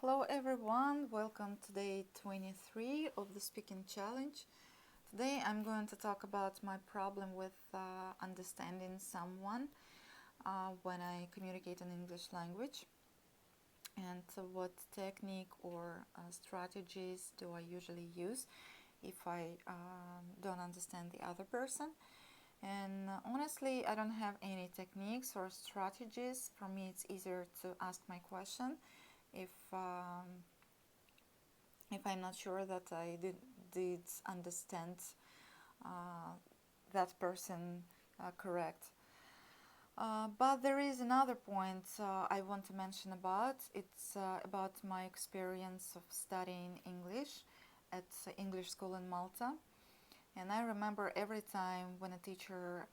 Hello everyone, welcome to day 23 of the speaking challenge. Today I'm going to talk about my problem with understanding someone when I communicate in English language, and what technique or strategies do I usually use if I don't understand the other person. And honestly, I don't have any techniques or strategies. For me, it's easier to ask my question if I'm not sure that I did understand uh, that person correct. But there is another point I want to mention about. It's about my experience of studying English at English school in Malta. And I remember every time when a teacher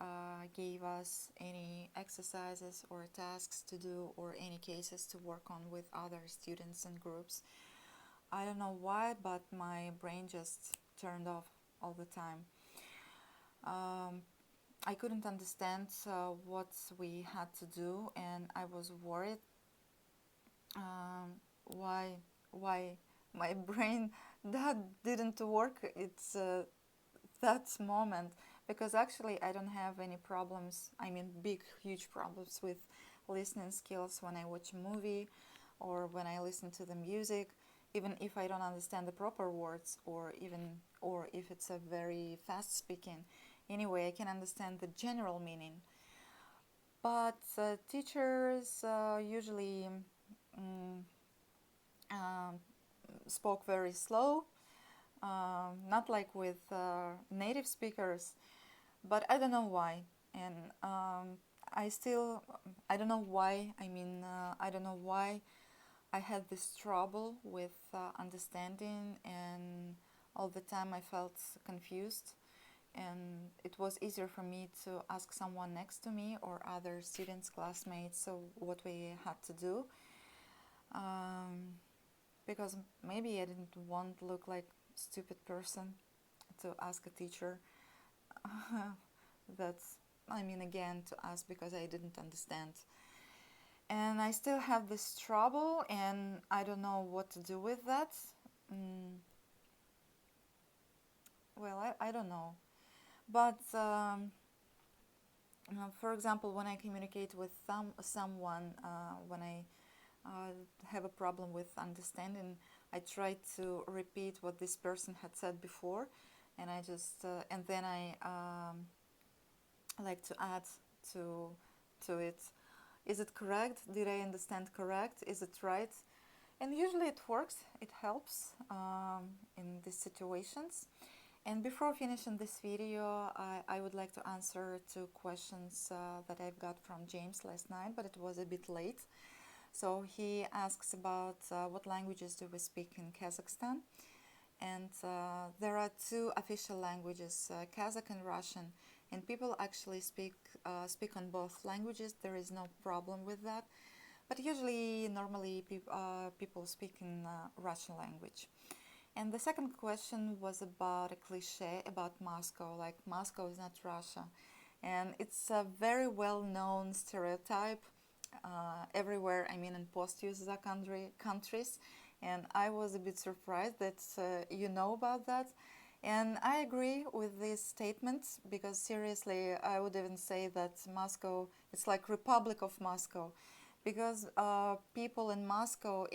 gave us any exercises or tasks to do or any cases to work on with other students and groups, I don't know why, but my brain just turned off all the time. I couldn't understand what we had to do, and I was worried why my brain that didn't work. It's that moment, because actually I don't have any problems. I mean, big, huge problems with listening skills when I watch a movie or when I listen to the music, even if I don't understand the proper words, or if it's a very fast speaking. Anyway, I can understand the general meaning. But teachers usually mm, um, spoke very slow, not like with native speakers, but I don't know why. And I don't know why. I don't know why I had this trouble with understanding, and all the time I felt confused. And it was easier for me to ask someone next to me or other students, classmates, so what we had to do. Um, because maybe I didn't want to look like a stupid person to ask a teacher. That's, again, to ask because I didn't understand. And I still have this trouble, and I don't know what to do with that. Mm, well, I don't know. But for example, when I communicate with someone, when I have a problem with understanding, I try to repeat what this person had said before, and and then I like to add to it. Is it correct? Did I understand correct? Is it right? And usually it works. It helps in these situations. And before finishing this video, I would like to answer two questions that I've got from James last night, but it was a bit late. So he asks about what languages do we speak in Kazakhstan. And there are two official languages, Kazakh and Russian. And people actually speak on both languages. There is no problem with that. But usually, normally, people speak in Russian language. And the second question was about a cliche about Moscow, like Moscow is not Russia. And it's a very well-known stereotype everywhere, in post-USSR countries. And I was a bit surprised that you know about that. And I agree with these statements, because seriously, I would even say that Moscow, it's like Republic of Moscow, because people in Moscow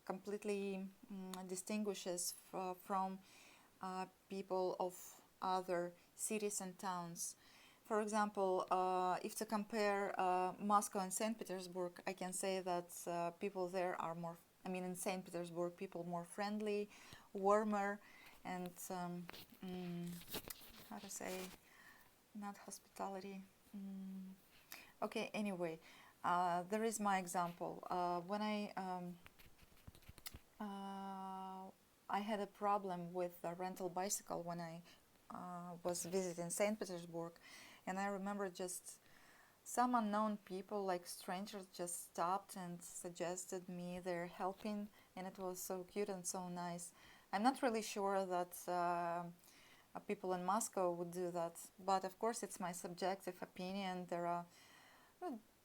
completely distinguishes from people of other cities and towns. For example, if to compare Moscow and St. Petersburg, I can say that people there are more, in St. Petersburg, people more friendly, warmer, and how to say, not hospitality. Okay, anyway, there is my example. When I had a problem with a rental bicycle when I was visiting St. Petersburg, and I remember just some unknown people, like strangers, just stopped and suggested me their helping, and it was so cute and so nice. I'm not really sure that people in Moscow would do that, but of course it's my subjective opinion. There are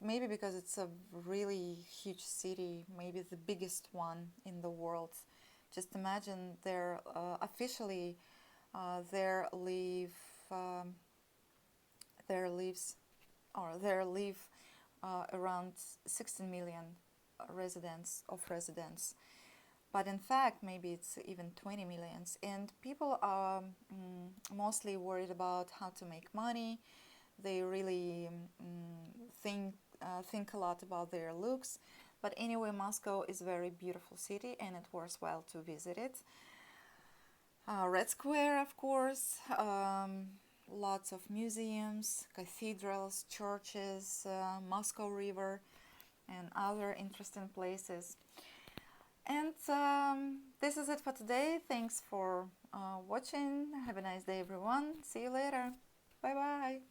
maybe because it's a really huge city, maybe the biggest one in the world. Just imagine officially there live um, there lives or there live around 16 million residents, but in fact maybe it's even 20 millions, and people are mostly worried about how to make money. They really think a lot about their looks. But anyway, Moscow is a very beautiful city and it works well to visit it. Red Square, of course, lots of museums, cathedrals, churches, Moscow River, and other interesting places. And this is it for today. Thanks for watching. Have a nice day, everyone. See you later. Bye bye.